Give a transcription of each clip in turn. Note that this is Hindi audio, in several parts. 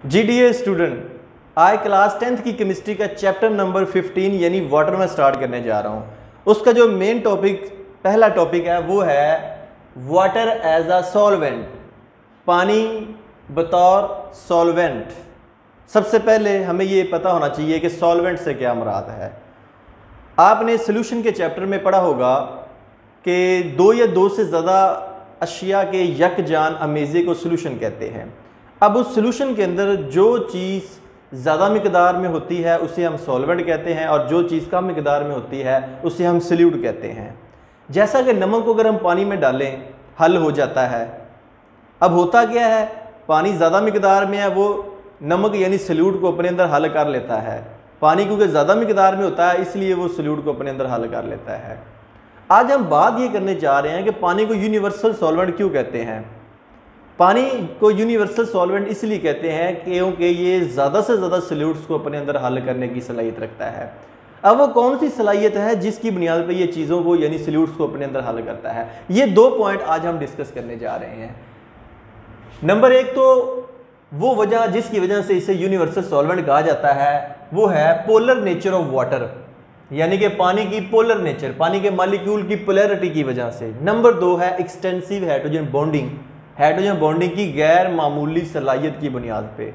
जी डियर स्टूडेंट, आज क्लास 10th की केमिस्ट्री का चैप्टर नंबर 15 यानी वाटर में स्टार्ट करने जा रहा हूँ। उसका जो मेन टॉपिक पहला टॉपिक है वो है वाटर एज अ सॉल्वेंट, पानी बतौर सॉल्वेंट। सबसे पहले हमें ये पता होना चाहिए कि सॉल्वेंट से क्या मुराद है। आपने सॉल्यूशन के चैप्टर में पढ़ा होगा कि दो या दो से ज़्यादा अशिया के यकजान अमेज़े को सॉल्यूशन कहते हैं। अब उस सॉल्यूशन के अंदर जो चीज़ ज़्यादा मिकदार में होती है उसे हम सॉल्वेंट कहते हैं और जो चीज़ कम मिकदार में होती है उसे हम सॉल्यूट कहते हैं। जैसा कि नमक को अगर हम पानी में डालें हल हो जाता है। अब होता क्या है, पानी ज़्यादा मिकदार में है वो नमक यानी सॉल्यूट को अपने अंदर हल कर लेता है। पानी क्योंकि ज़्यादा मिकदार में होता है इसलिए वो सॉल्यूट को अपने अंदर हल कर लेता है। आज हम बात ये करने जा रहे हैं कि पानी को यूनिवर्सल सॉल्वेंट क्यों कहते हैं। पानी को यूनिवर्सल सॉल्वेंट इसलिए कहते हैं क्योंकि ये ज़्यादा से ज़्यादा सॉल्यूट्स को अपने अंदर हल करने की सलाहियत रखता है। अब वो कौन सी सलाहियत है जिसकी बुनियाद पर ये चीज़ों को यानी सॉल्यूट्स को अपने अंदर हल करता है। ये दो पॉइंट आज हम डिस्कस करने जा रहे हैं। नंबर एक तो वो वजह जिसकी वजह से इसे यूनिवर्सल सॉल्वेंट कहा जाता है वो है पोलर नेचर ऑफ वाटर, यानी कि पानी की पोलर नेचर, पानी के मॉलिक्यूल की पोलैरिटी की वजह से। नंबर दो है extensive hydrogen bonding, hydrogen bonding की गैर मामूली सलाहियत की बुनियाद पे।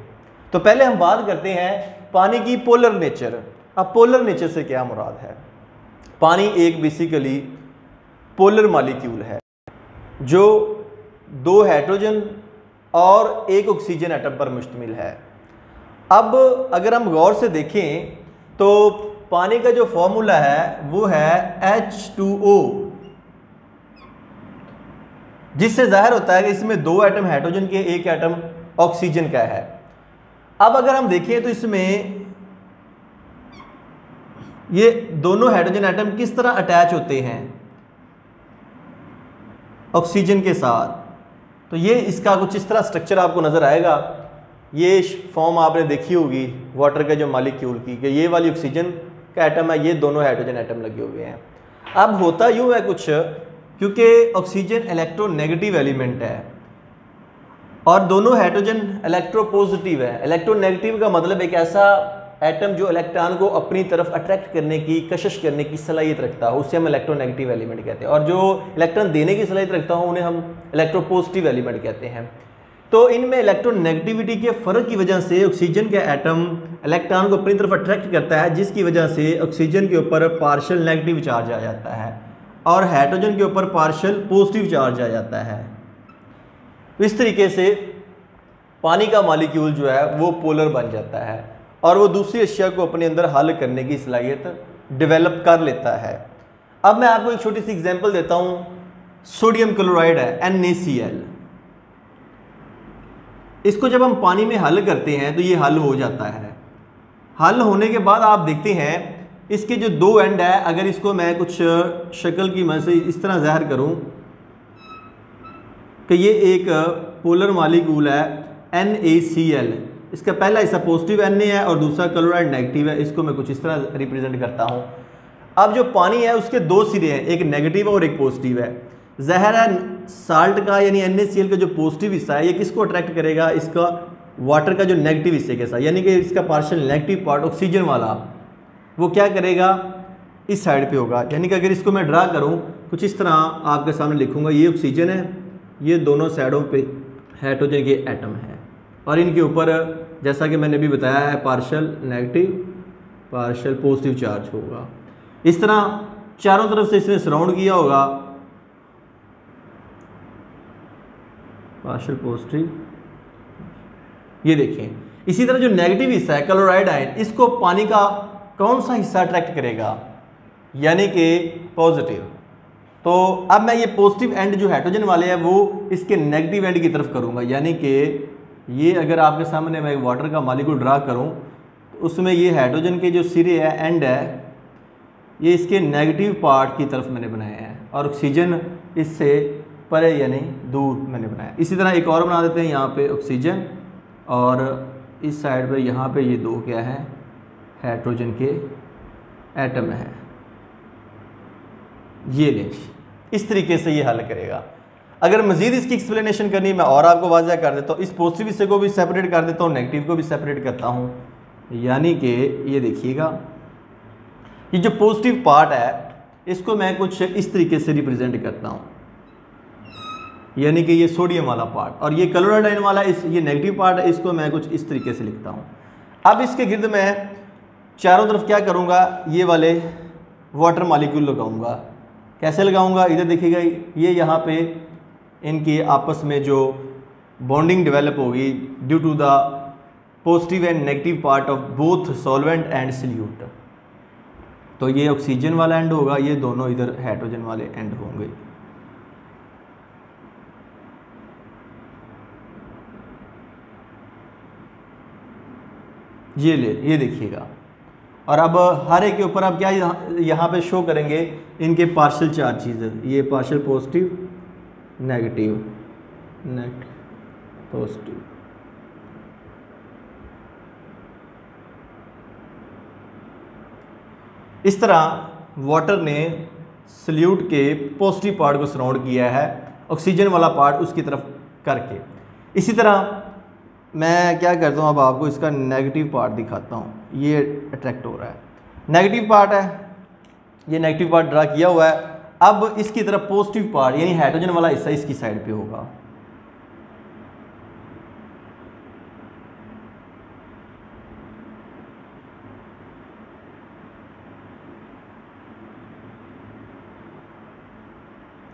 तो पहले हम बात करते हैं पानी की पोलर नेचर। अब पोलर नेचर से क्या मुराद है। पानी एक बेसिकली पोलर मॉलिक्यूल है जो दो हाइड्रोजन और एक ऑक्सीजन एटम पर मुश्तमिल है। अब अगर हम गौर से देखें तो पानी का जो फॉर्मूला है वो है H2O, जिससे जाहिर होता है कि इसमें दो एटम हाइड्रोजन के एक एटम ऑक्सीजन का है। अब अगर हम देखें तो इसमें ये दोनों हाइड्रोजन एटम किस तरह अटैच होते हैं ऑक्सीजन के साथ। तो ये इसका कुछ इस तरह स्ट्रक्चर आपको नज़र आएगा। ये फॉर्म आपने देखी होगी वाटर के जो मॉलिक्यूल की, कि ये वाली ऑक्सीजन का एटम है, ये दोनों हाइड्रोजन एटम लगे हुए हैं। अब होता यूँ है कुछ, क्योंकि ऑक्सीजन इलेक्ट्रोनेगेटिव एलिमेंट है और दोनों हाइड्रोजन इलेक्ट्रोपॉजिटिव है। इलेक्ट्रोनेगेटिव का मतलब एक ऐसा एटम जो इलेक्ट्रॉन को अपनी तरफ अट्रैक्ट करने की कशिश करने की सलाहियत रखता हो उसे हम इलेक्ट्रोनेगेटिव एलिमेंट कहते हैं, और जो इलेक्ट्रॉन देने की सलाहियत रखता हो उन्हें हम इलेक्ट्रोपॉजिटिव एलिमेंट कहते हैं। तो इनमें इलेक्ट्रोनेगेटिविटी के फ़र्क की वजह से ऑक्सीजन का एटम इलेक्ट्रॉन को अपनी तरफ अट्रैक्ट करता है, जिसकी वजह से ऑक्सीजन के ऊपर पार्शियल नेगेटिव चार्ज आ जाता है और हाइड्रोजन के ऊपर पार्शियल पॉजिटिव चार्ज आ जाता है। इस तरीके से पानी का मॉलिक्यूल जो है वो पोलर बन जाता है और वो दूसरी अशिया को अपने अंदर हल करने की सलाहियत डेवलप कर लेता है। अब मैं आपको एक छोटी सी एग्जांपल देता हूँ। सोडियम क्लोराइड है NaCl, इसको जब हम पानी में हल करते हैं तो ये हल हो जाता है। हल होने के बाद आप देखते हैं इसके जो दो एंड है, अगर इसको मैं कुछ शक्ल की मदद से इस तरह ज़ाहिर करूं कि ये एक पोलर मॉलिक्यूल है NaCl, इसका पहला हिस्सा पॉजिटिव Na है और दूसरा क्लोराइड नेगेटिव है। इसको मैं कुछ इस तरह रिप्रेजेंट करता हूं। अब जो पानी है उसके दो सिरे हैं, एक नेगेटिव और एक पॉजिटिव है। ज़ाहिर है साल्ट का यानी NaCl का जो पॉजिटिव हिस्सा है ये किसको अट्रैक्ट करेगा, इसका वाटर का जो नेगेटिव हिस्से के साथ, यानी कि इसका पार्शियल नेगेटिव पार्ट ऑक्सीजन वाला वो क्या करेगा, इस साइड पे होगा। यानी कि अगर इसको मैं ड्रा करूं कुछ इस तरह आपके सामने लिखूंगा, ये ऑक्सीजन है, ये दोनों साइडों पे हाइड्रोजन के एटम है और इनके ऊपर जैसा कि मैंने अभी बताया है partial negative partial positive charge होगा। इस तरह चारों तरफ से इसने सराउंड किया होगा, पार्शियल पॉजिटिव। ये देखें इसी तरह जो नेगेटिव हिस्सा है क्लोराइड आयन, इसको पानी का कौन सा हिस्सा अट्रैक्ट करेगा, यानी कि पॉजिटिव। तो अब मैं ये पॉजिटिव एंड जो हाइड्रोजन वाले हैं वो इसके नेगेटिव एंड की तरफ करूंगा, यानी कि ये अगर आपके सामने मैं वाटर का मॉलिक्यूल ड्रा करूं तो उसमें ये हाइड्रोजन के जो सिरे है एंड है ये इसके नेगेटिव पार्ट की तरफ मैंने बनाए हैं और ऑक्सीजन इससे परे यानी दूर मैंने बनाया। इसी तरह एक और बना देते हैं, यहाँ पे ऑक्सीजन और इस साइड पे यहाँ पे ये दो क्या है हाइड्रोजन के एटम है। ये लें, इस तरीके से ये हल करेगा। अगर मजीद इसकी एक्सप्लेनेशन करनी मैं और आपको वाज़ह कर देता हूँ, इस पॉजिटिव हिस्से को भी सेपरेट कर देता हूँ, नेगेटिव को भी सेपरेट करता हूँ। यानी कि ये देखिएगा, ये जो पॉजिटिव पार्ट है इसको मैं कुछ इस तरीके से रिप्रेजेंट करता हूँ, यानी कि ये सोडियम वाला पार्ट, और ये क्लोराइड वाला ये नेगेटिव पार्ट है, इसको मैं कुछ इस तरीके से लिखता हूँ। अब इसके गिर्द मैं चारों तरफ क्या करूँगा, ये वाले वाटर मॉलिक्यूल लगाऊंगा। कैसे लगाऊंगा, इधर देखिएगा, ये यहाँ पे इनकी आपस में जो बॉन्डिंग डेवलप होगी due to the positive and negative part of both solvent and solute. तो ये ऑक्सीजन वाला एंड होगा, ये दोनों इधर हाइड्रोजन वाले एंड होंगे। ये देखिएगा। और अब हर एक के ऊपर अब क्या यहाँ पे शो करेंगे इनके पार्शियल चार्जेस, ये पार्शियल पॉजिटिव नेगेटिव पॉजिटिव। इस तरह वाटर ने सल्यूट के पॉजिटिव पार्ट को सराउंड किया है, ऑक्सीजन वाला पार्ट उसकी तरफ करके। इसी तरह मैं क्या करता हूँ, अब आपको इसका नेगेटिव पार्ट दिखाता हूँ। ये अट्रैक्ट हो रहा है, नेगेटिव पार्ट है, ये नेगेटिव पार्ट ड्रा किया हुआ है। अब इसकी तरफ पॉजिटिव पार्ट यानी हाइड्रोजन वाला हिस्सा इसकी साइड पे होगा।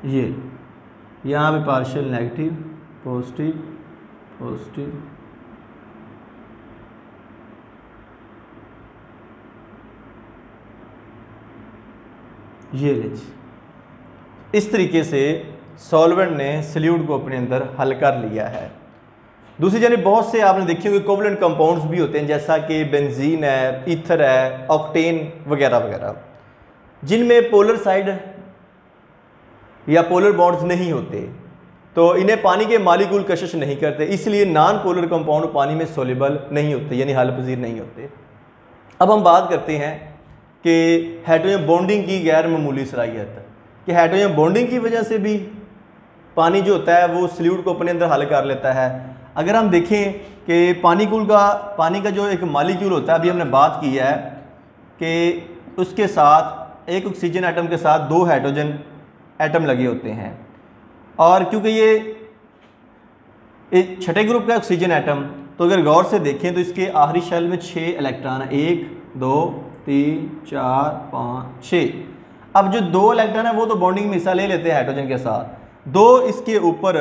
ये यहाँ पे पार्शियल नेगेटिव पॉजिटिव पॉजिटिव, ये लीजिए। इस तरीके से सॉल्वेंट ने सल्यूट को अपने अंदर हल कर लिया है। दूसरी जानिब बहुत से आपने देखे होंगे कोवलेंट कंपाउंड्स भी होते हैं, जैसा कि बेंजीन है, ईथर है, ऑक्टेन वगैरह वगैरह, जिनमें पोलर साइड या पोलर बॉन्ड्स नहीं होते, तो इन्हें पानी के मॉलिक्यूल कशिश नहीं करते, इसलिए नॉन पोलर कंपाउंड पानी में सोल्यूबल नहीं होते, यानी हल पजीर नहीं होते। अब हम बात करते हैं कि हाइड्रोजन बॉन्डिंग की गैर मामूली सलाहियत, कि हाइड्रोजन बॉन्डिंग की वजह से भी पानी जो होता है वो सल्यूट को अपने अंदर हल कर लेता है। अगर हम देखें कि पानी का जो एक मॉलिक्यूल होता है, अभी हमने बात की है कि उसके साथ एक ऑक्सीजन एटम के साथ 2 हाइड्रोजन एटम लगे होते हैं, और क्योंकि ये छठे ग्रुप का ऑक्सीजन एटम, तो अगर गौर से देखें तो इसके आखिरी शेल में 6 इलेक्ट्रॉन है, 1 2 3 4 5 6। अब जो 2 इलेक्ट्रॉन है वो तो बॉन्डिंग में हिस्सा ले लेते हैं हाइड्रोजन के साथ, 2 इसके ऊपर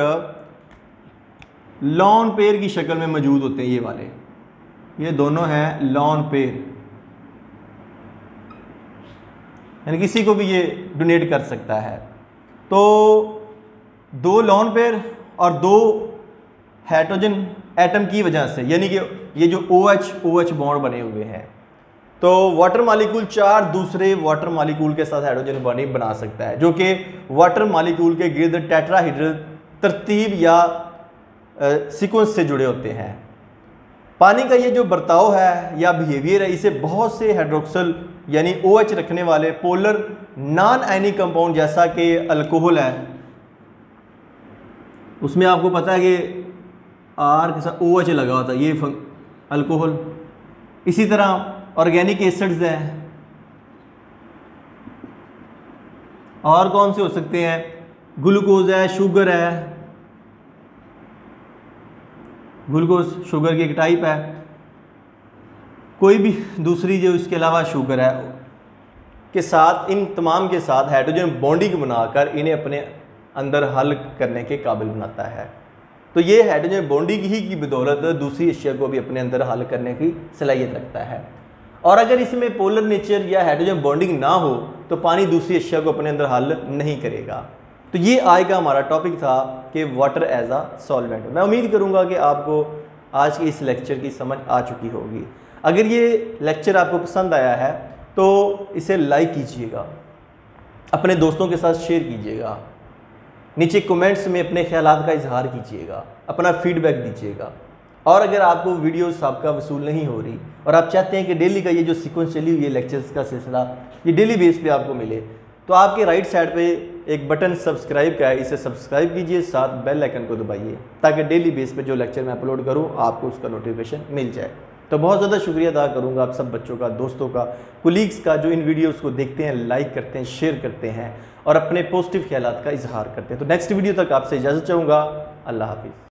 लॉन पेयर की शक्ल में मौजूद होते हैं। ये वाले, ये दोनों हैं लॉन पेयर, यानी किसी को भी ये डोनेट कर सकता है। तो 2 लॉन पेयर और 2 हाइड्रोजन एटम की वजह से, यानी कि ये जो OH बॉन्ड बने हुए हैं, तो वाटर मॉलिक्यूल 4 दूसरे वाटर मॉलिक्यूल के साथ हाइड्रोजन बॉन्डिंग बना सकता है, जो कि वाटर मॉलिक्यूल के गिर्द टेट्राहेड्रल तरतीब या सीक्वेंस से जुड़े होते हैं। पानी का ये जो बर्ताव है या बिहेवियर है, इसे बहुत से हाइड्रोक्सल यानी OH रखने वाले पोलर नॉन आयनिक कंपाउंड, जैसा कि अल्कोहल है, उसमें आपको पता है कि R के साथ OH लगा होता है, ये अल्कोहल। इसी तरह ऑर्गेनिक एसिड्स हैं, और कौन से हो सकते हैं, ग्लूकोज है, शुगर है, ग्लूकोज शुगर की एक टाइप है, कोई भी दूसरी जो इसके अलावा शुगर है के साथ, इन तमाम के साथ हाइड्रोजन बॉन्डिंग बनाकर इन्हें अपने अंदर हल करने के काबिल बनाता है। तो ये हाइड्रोजन बॉन्डिंग ही की बदौलत दूसरी अशिया को भी अपने अंदर हल करने की सलाहियत रखता है। और अगर इसमें पोलर नेचर या हाइड्रोजन बॉन्डिंग ना हो तो पानी दूसरी अशिया को अपने अंदर हल नहीं करेगा। तो ये आज का हमारा टॉपिक था कि वाटर एज आ सॉल्वेंट। मैं उम्मीद करूँगा कि आपको आज के इस लेक्चर की समझ आ चुकी होगी। अगर ये लेक्चर आपको पसंद आया है तो इसे लाइक कीजिएगा, अपने दोस्तों के साथ शेयर कीजिएगा, नीचे कमेंट्स में अपने ख्यालात का इजहार कीजिएगा, अपना फीडबैक दीजिएगा। और अगर आपको वीडियोस आपका वसूल नहीं हो रही और आप चाहते हैं कि डेली का ये जो सीक्वेंस चली हुई है लेक्चर्स का सिलसिला, ये डेली बेस पे आपको मिले, तो आपके राइट साइड पे एक बटन सब्सक्राइब का है, इसे सब्सक्राइब कीजिए, साथ बेल आइकन को दबाइए ताकि डेली बेस पे जो लेक्चर मैं अपलोड करूं आपको उसका नोटिफिकेशन मिल जाए। तो बहुत ज़्यादा शुक्रिया अदा करूंगा आप सब बच्चों का, दोस्तों का, कुलीग्स का जो इन वीडियोस को देखते हैं, लाइक करते हैं, शेयर करते हैं और अपने पॉजिटिव ख्यालात का इजहार करते हैं। तो नेक्स्ट वीडियो तक आपसे इजाज़त चाहूँगा। अल्लाह हाफिज़।